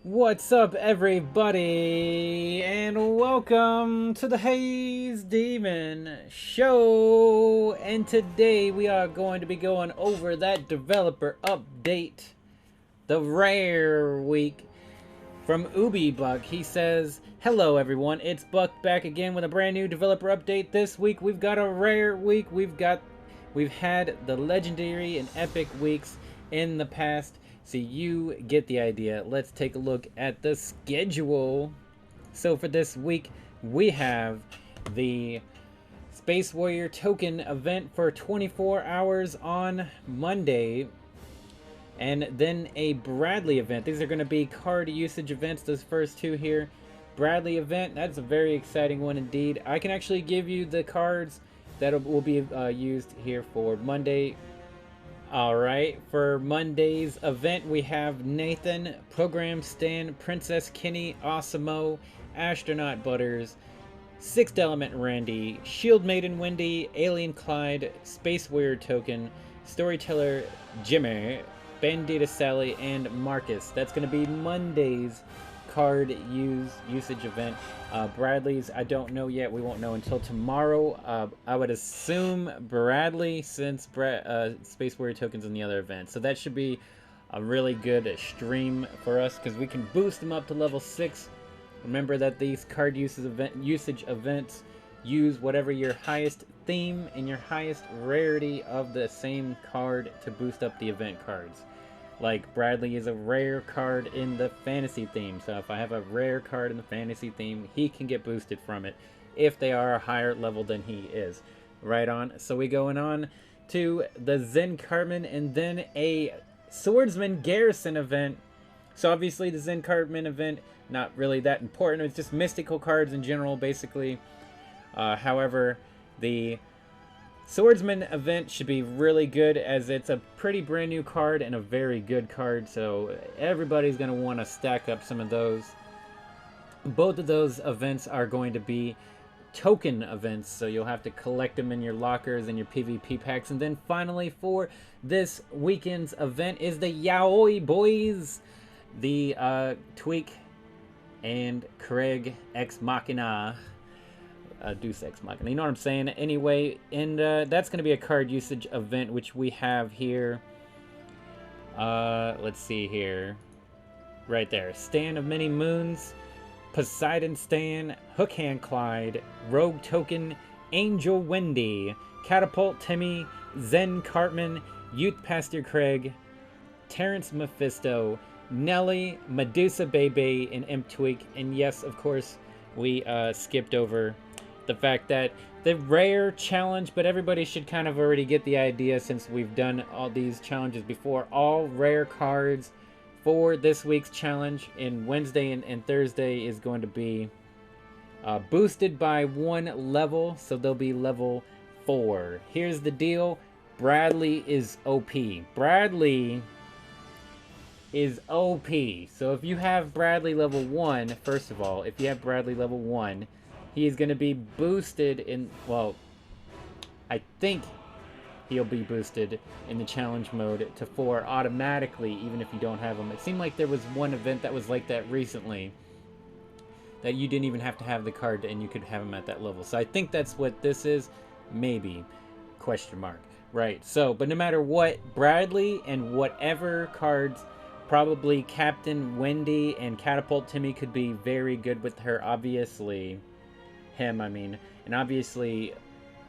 What's up, everybody, and welcome to the Haze Demon Show. And today we are going to be going over that developer update, the rare week from UbiBuck. He says, "Hello, everyone. It's Buck back again with a brand new developer update. This week we've got a rare week. We've had the legendary and epic weeks in the past." So you get the idea. Let's take a look at the schedule. So for this week, we have the Space Warrior token event for 24 hours on Monday. And then a Bradley event. These are going to be card usage events, those first two here. Bradley event, that's a very exciting one indeed. I can actually give you the cards that will be used here for Monday. Alright, for Monday's event, we have Nathan, Program Stan, Princess Kenny, Awesomeo, Astronaut Butters, Sixth Element Randy, Shield Maiden Wendy, Alien Clyde, Space Warrior Token, Storyteller Jimmy, Bandita Sally, and Marcus. That's going to be Monday's card usage event. Bradley's, I don't know yet. We won't know until tomorrow. I would assume Bradley, since Space Warrior Token's in the other event. So that should be a really good stream for us because we can boost them up to level 6. Remember that these card usage events use whatever your highest theme and your highest rarity of the same card to boost up the event cards. Like, Bradley is a rare card in the fantasy theme, so if I have a rare card in the fantasy theme, he can get boosted from it if they are a higher level than he is. Right on. So we going on to the Zen Cartman and then a Swordsman Garrison event. So obviously the Zen Cartman event, not really that important. It's just mystical cards in general, basically. However, the Swordsman event should be really good as it's a pretty brand new card and a very good card, so everybody's going to want to stack up some of those. Both of those events are going to be token events, so you'll have to collect them in your lockers and your PvP packs. And then finally for this weekend's event is the Yaoi Boys, the Tweak and Craig Ex Machina. Deus Ex Machina, you know what I'm saying? Anyway, and that's going to be a card usage event, which we have here. Let's see here. Right there. Stan of Many Moons, Poseidon Stan, Hookhand Clyde, Rogue Token, Angel Wendy, Catapult Timmy, Zen Cartman, Youth Pastor Craig, Terrence Mephisto, Nelly, Medusa Bebe, and Imp Tweak. And yes, of course, we skipped over the fact that the rare challenge, but everybody should kind of already get the idea since we've done all these challenges before. All rare cards for this week's challenge in Wednesday and Thursday is going to be boosted by 1 level, so they'll be level 4. Here's the deal. Bradley is OP. Bradley is OP. So if you have Bradley level 1, first of all, if you have Bradley level 1, he is going to be boosted in, well, I think he'll be boosted in the challenge mode to 4 automatically, even if you don't have him. It seemed like there was one event that was like that recently, that you didn't even have to have the card and you could have him at that level. So I think that's what this is. Maybe. Question mark. Right. So, but no matter what, Bradley and whatever cards, probably Captain Wendy and Catapult Timmy could be very good with her, obviously. And obviously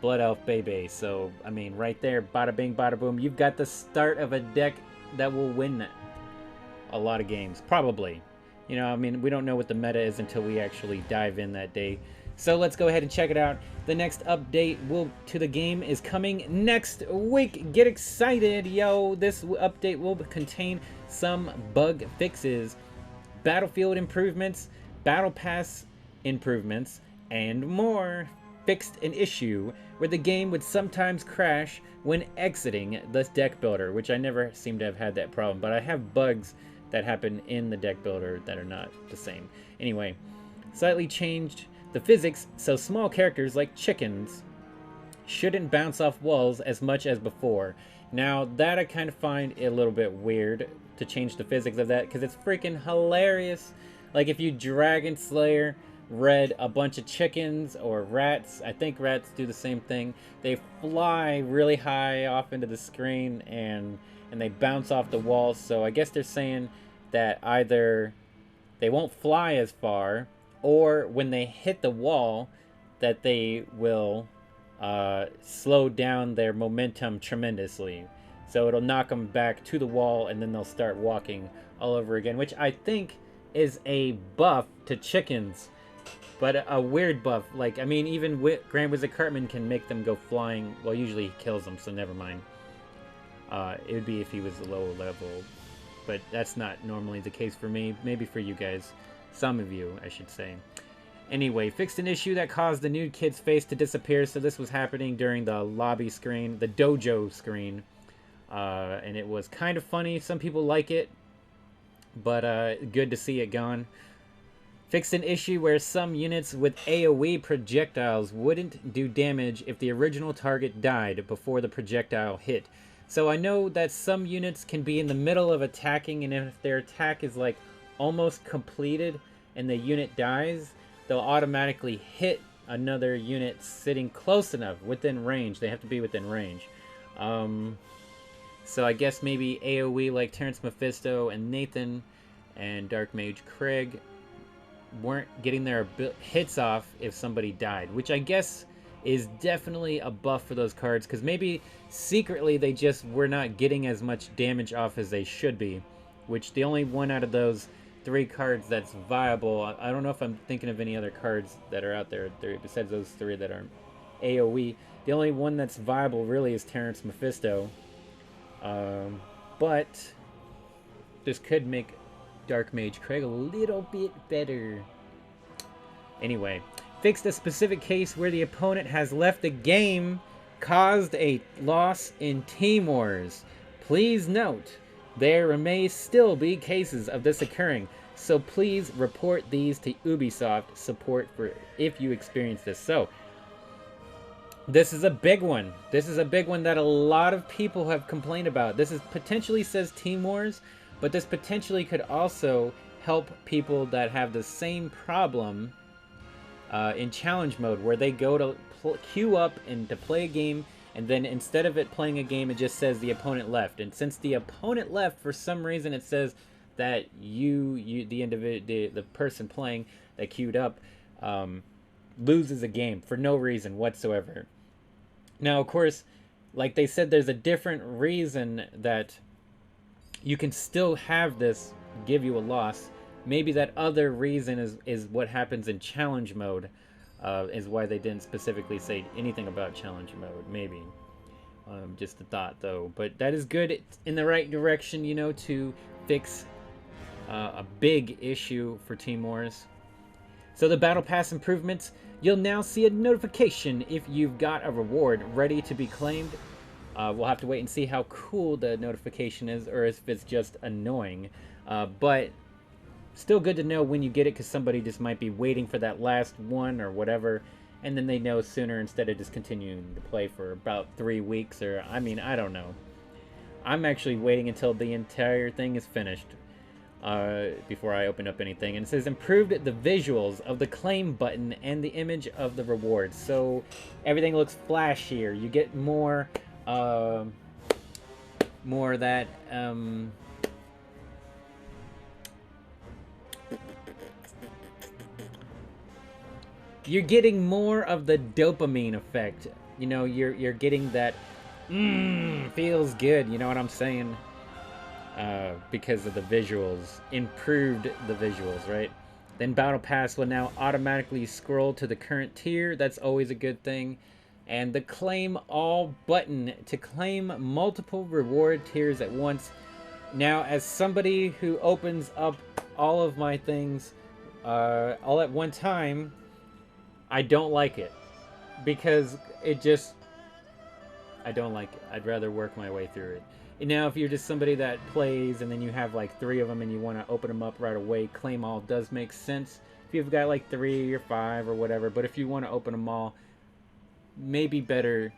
Blood Elf Bebe. So, I mean, right there, bada bing, bada boom. You've got the start of a deck that will win a lot of games. Probably. You know, I mean, we don't know what the meta is until we actually dive in that day. So let's go ahead and check it out. The next update to the game is coming next week. Get excited, yo. This update will contain some bug fixes, battlefield improvements, battle pass improvements, and more. Fixed an issue where the game would sometimes crash when exiting the deck builder, which I never seem to have had that problem, but I have bugs that happen in the deck builder that are not the same. Anyway, slightly changed the physics so small characters like chickens shouldn't bounce off walls as much as before. Now, that I kind of find a little bit weird to change the physics of that, because it's freaking hilarious. Like, if you Dragon Slayer red a bunch of chickens or rats, I think rats do the same thing. They fly really high off into the screen and they bounce off the walls. So I guess they're saying that either they won't fly as far, or when they hit the wall, that they will slow down their momentum tremendously. So it'll knock them back to the wall, and then they'll start walking all over again, which I think is a buff to chickens, but a weird buff. Like, I mean, even Grand Wizard Cartman can make them go flying. Well, usually he kills them, so never mind. It would be if he was a lower level, but that's not normally the case for me. Maybe for you guys. Some of you, I should say. Anyway, fixed an issue that caused the nude kid's face to disappear. So this was happening during the lobby screen, the dojo screen. And it was kind of funny. Some people like it, but good to see it gone. Fixed an issue where some units with AoE projectiles wouldn't do damage if the original target died before the projectile hit. So I know that some units can be in the middle of attacking, and if their attack is like almost completed and the unit dies, they'll automatically hit another unit sitting close enough, within range. They have to be within range. So I guess maybe AoE like Terrence Mephisto and Nathan and Dark Mage Craig weren't getting their hits off if somebody died, which I guess is definitely a buff for those cards, because maybe secretly they just were not getting as much damage off as they should be, which the only one out of those 3 cards that's viable, I don't know if I'm thinking of any other cards that are out there besides those 3 that are AoE. The only one that's viable really is Terrence Mephisto, but this could make Dark Mage Craig a little bit better. Anyway, fixed a specific case where the opponent has left the game, caused a loss in Team Wars. Please note, there may still be cases of this occurring, so please report these to Ubisoft support for if you experience this. So, this is a big one. This is a big one that a lot of people have complained about. This is potentially says Team Wars, but this potentially could also help people that have the same problem in challenge mode, where they go to queue up and to play a game, and then instead of it playing a game, it just says the opponent left. And since the opponent left, for some reason it says that the person playing that queued up loses a game for no reason whatsoever. Now, of course, like they said, there's a different reason that you can still have this give you a loss. Maybe that other reason is what happens in challenge mode, is why they didn't specifically say anything about challenge mode. Maybe. Just a thought, though. But that is good. It's in the right direction, you know, to fix a big issue for Team Wars. So the Battle Pass improvements, you'll now see a notification if you've got a reward ready to be claimed. We'll have to wait and see how cool the notification is, or if it's just annoying. But still good to know when you get it, because somebody just might be waiting for that last one or whatever, and then they know sooner instead of just continuing to play for about 3 weeks, or, I mean, I don't know. I'm actually waiting until the entire thing is finished before I open up anything. And it says improved the visuals of the claim button and the image of the rewards. So everything looks flashier. You get more of that you're getting more of the dopamine effect. You know, you're getting that feels good, you know what I'm saying? Because of the visuals. Improved the visuals, right? Then Battle Pass will now automatically scroll to the current tier. That's always a good thing. And the Claim All button to claim multiple reward tiers at once. Now, as somebody who opens up all of my things all at one time, I don't like it. Because it just... I don't like it. I'd rather work my way through it. And now, if you're just somebody that plays and then you have like 3 of them and you want to open them up right away, Claim All does make sense. If you've got like 3 or 5 or whatever. But if you want to open them all, maybe better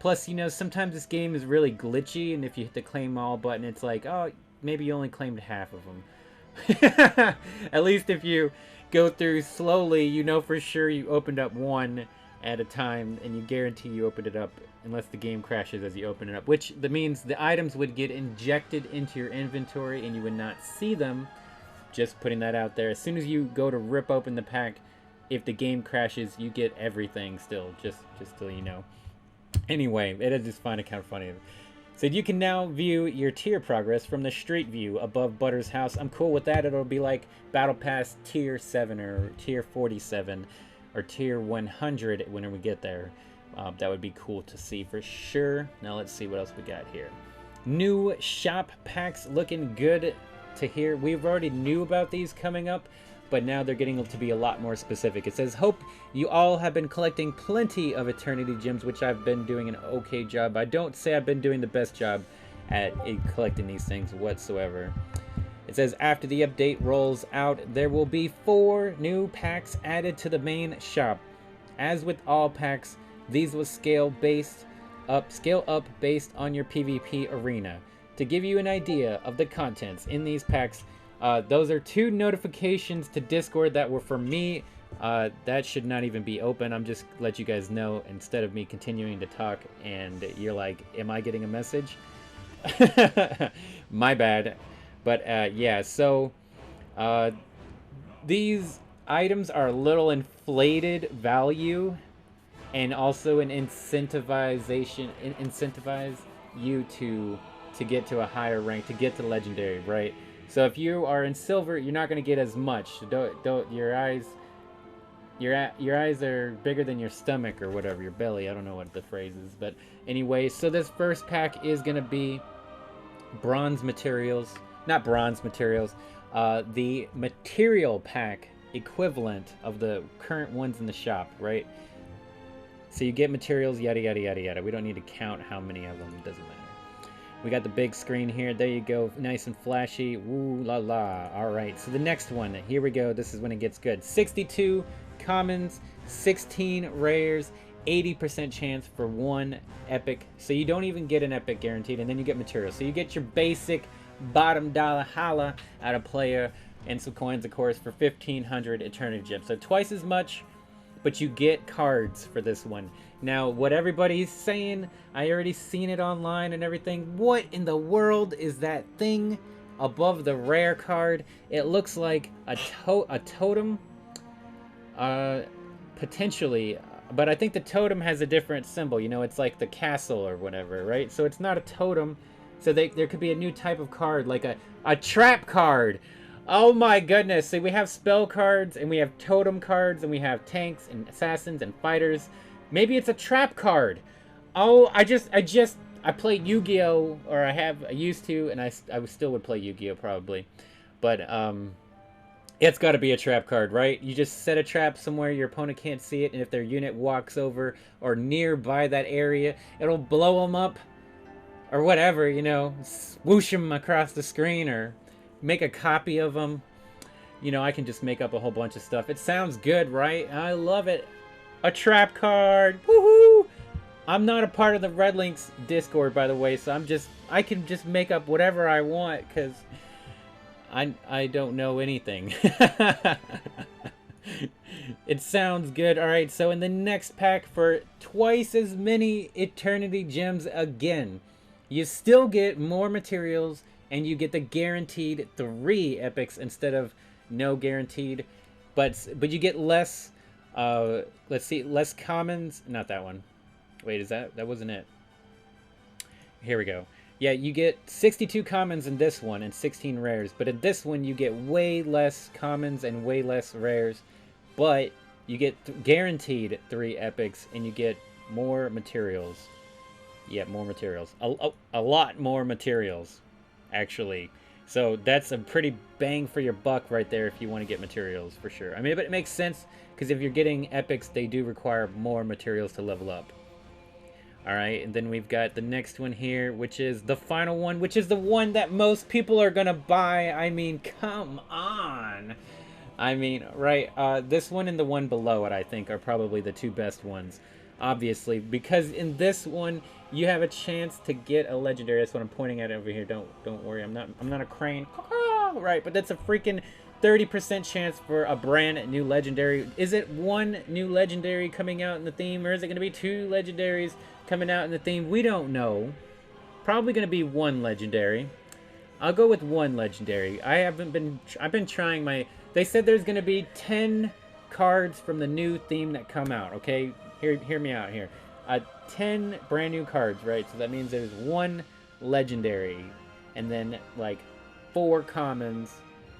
Plus, you know, sometimes this game is really glitchy, and if you hit the claim all button, it's like, oh, maybe you only claimed half of them. At least if you go through slowly, you know for sure you opened up one at a time, and you guarantee you opened it up unless the game crashes as you open it up, which that means the items would get injected into your inventory and you would not see them. Just putting that out there. As soon as you go to rip open the pack, if the game crashes, you get everything still, just so you know. Anyway, I just find it kind of funny. So you can now view your tier progress from the street view above Butter's house. I'm cool with that. It'll be like Battle Pass Tier 7 or Tier 47 or Tier 100 when we get there. That would be cool to see for sure. Now let's see what else we got here. New shop packs looking good to hear. We've already knew about these coming up, but now they're getting to be a lot more specific. It says, hope you all have been collecting plenty of Eternity Gems, which I've been doing an okay job. I don't say I've been doing the best job at collecting these things whatsoever. It says, after the update rolls out, there will be 4 new packs added to the main shop. As with all packs, these will scale up based on your PvP arena. To give you an idea of the contents in these packs, those are 2 notifications to Discord that were for me. That should not even be open. I'm just let you guys know instead of me continuing to talk and you're like, am I getting a message? My bad. But yeah, so these items are a little inflated value and also an incentivize you to get to a higher rank, to get to legendary, right? So if you are in silver, you're not going to get as much. Don't your eyes are bigger than your stomach or whatever, your belly. I don't know what the phrase is, but anyway, so this first pack is going to be bronze materials, not bronze materials, the material pack equivalent of the current ones in the shop, right? So you get materials, yada yada yada yada. We don't need to count how many of them, it doesn't matter. We got the big screen here. There you go. Nice and flashy. Woo la la. All right. So the next one. Here we go. This is when it gets good. 62 commons, 16 rares, 80% chance for 1 epic. So you don't even get an epic guaranteed. And then you get materials. So you get your basic bottom dollar holla out of player and some coins, of course, for 1,500 Eternity Gems. So twice as much, but you get cards for this one. Now, what everybody's saying, I already seen it online and everything. What in the world is that thing above the rare card? It looks like a totem, potentially, but I think the totem has a different symbol. You know, it's like the castle or whatever, right? So it's not a totem. So there could be a new type of card, like a trap card. Oh my goodness. See, we have spell cards, and we have totem cards, and we have tanks, and assassins, and fighters. Maybe it's a trap card. Oh, I played Yu-Gi-Oh! Or I used to, and I still would play Yu-Gi-Oh! Probably. But, it's gotta be a trap card, right? You just set a trap somewhere your opponent can't see it, and if their unit walks over or nearby that area, it'll blow them up. Or whatever, you know, swoosh them across the screen, or make a copy of them. You know, I can just make up a whole bunch of stuff. It sounds good, right? I love it. A trap card. Woohoo! I'm not a part of the Red Links Discord, by the way, so I can just make up whatever I want, because I don't know anything. It sounds good. Alright, so in the next pack, for twice as many Eternity Gems again, you still get more materials, and you get the guaranteed 3 epics instead of no guaranteed. But you get less, let's see, less commons. Not that one. Wait, that wasn't it. Here we go. Yeah, you get 62 commons in this one and 16 rares. But in this one, you get way less commons and way less rares. But you get guaranteed 3 epics, and you get more materials. Yeah, more materials. A lot more materials, actually. So that's a pretty bang for your buck right there if you want to get materials, for sure. I mean, but it makes sense, because if you're getting epics, they do require more materials to level up. Alright, and then we've got the next one here, which is the final one, which is the one that most people are gonna buy. I mean, come on! I mean, right, this one and the one below it, I think, are probably the 2 best ones. obviously, because in this one you have a chance to get a legendary. That's what I'm pointing at over here. Don't worry, I'm not a crane. Right, but that's a freaking 30% chance for a brand new legendary. Is it one new legendary coming out in the theme, or is it going to be 2 legendaries coming out in the theme? We don't know. Probably going to be 1 legendary. I'll go with 1 legendary. I've been trying my... They said there's going to be 10 cards from the new theme that come out, okay? Hear me out here. 10 brand new cards, right? So that means there's 1 legendary, and then like 4 commons,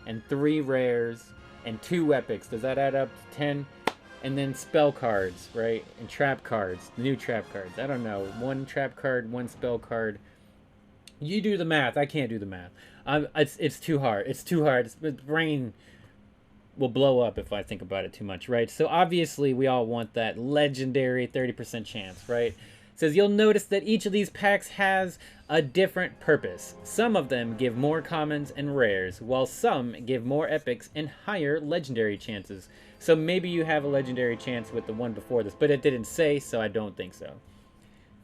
and 3 rares, and 2 epics. Does that add up to 10? And then spell cards, right? And trap cards, new trap cards. I don't know. 1 trap card, 1 spell card. You do the math. I can't do the math. It's too hard. It's too hard. My brain will blow up if I think about it too much, right? So obviously we all want that legendary 30% chance, right? It says you'll notice that each of these packs has a different purpose. Some of them give more commons and rares, while some give more epics and higher legendary chances. So maybe you have a legendary chance with the one before this, but it didn't say, so I don't think so.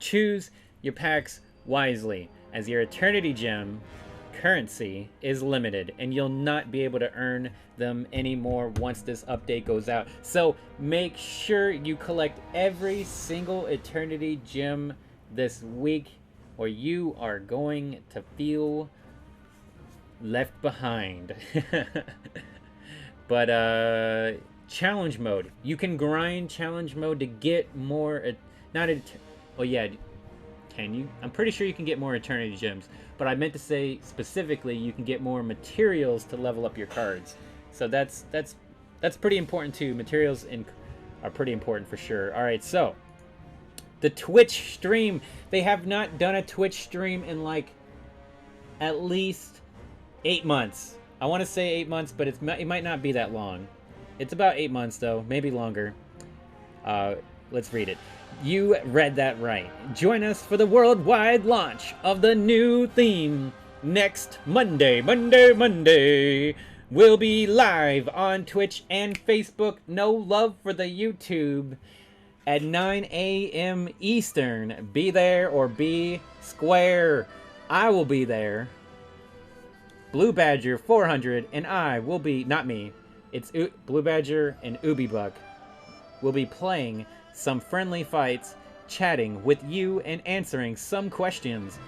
Choose your packs wisely, as your Eternity Gem currency is limited, and you'll not be able to earn them anymore once this update goes out. So make sure you collect every single Eternity Gem this week, or you are going to feel left behind. But challenge mode, you can grind challenge mode to get more well, yeah, can you? I'm pretty sure you can get more Eternity Gems, but I meant to say specifically you can get more materials to level up your cards. So that's pretty important too. Materials are pretty important for sure. All right, so the Twitch stream, they have not done a Twitch stream in like at least 8 months. I want to say 8 months, but it might not be that long. It's about 8 months though, maybe longer. Let's read it. You read that right. Join us for the worldwide launch of the new theme next Monday. We'll be live on Twitch and Facebook. No love for the YouTube at 9 a.m. Eastern. Be there or be square. I will be there. Blue Badger 400 and I will be, not me, it's Blue Badger and Ubi Buck. We'll be playing some friendly fights, chatting with you, and answering some questions.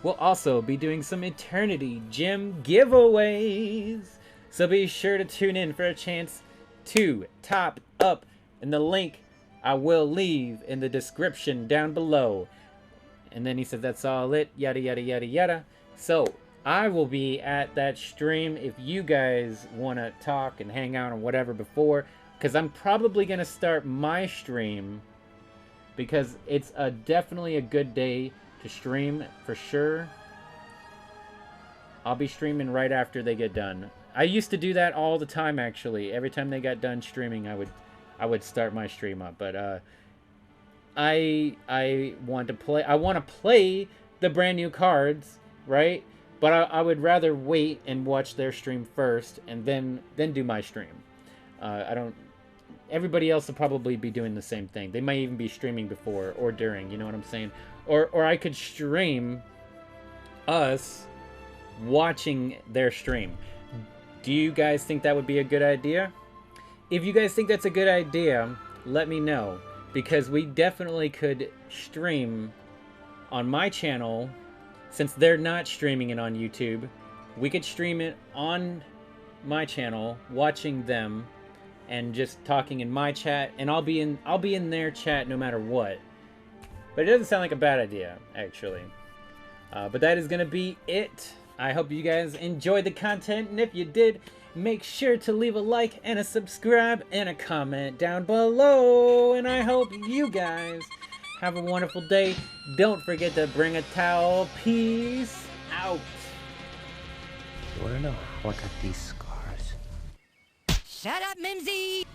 We'll also be doing some Eternity Gem giveaways. So be sure to tune in for a chance to top up in the link I will leave in the description down below. And then he said that's all it, yada yada yada yada. So I will be at that stream if you guys want to talk and hang out and whatever before, because I'm probably going to start my stream, because it's definitely a good day to stream for sure. I'll be streaming right after they get done. I used to do that all the time, actually. Every time they got done streaming, I would start my stream up. But I want to play the brand new cards, right? But I would rather wait and watch their stream first and then do my stream. Everybody else will probably be doing the same thing. They might even be streaming before or during, you know what I'm saying? Or I could stream us watching their stream. Do you guys think that would be a good idea? If you guys think that's a good idea, let me know, because we definitely could stream on my channel. Since they're not streaming it on YouTube, we could stream it on my channel, watching them and just talking in my chat, and I'll be in their chat no matter what. But it doesn't sound like a bad idea, actually. But that is gonna be it. I hope you guys enjoyed the content, and if you did, make sure to leave a like and a subscribe and a comment down below. And I hope you guys have a wonderful day. Don't forget to bring a towel. Peace out. You wanna know how I got these scars? Shut up, Mimsy!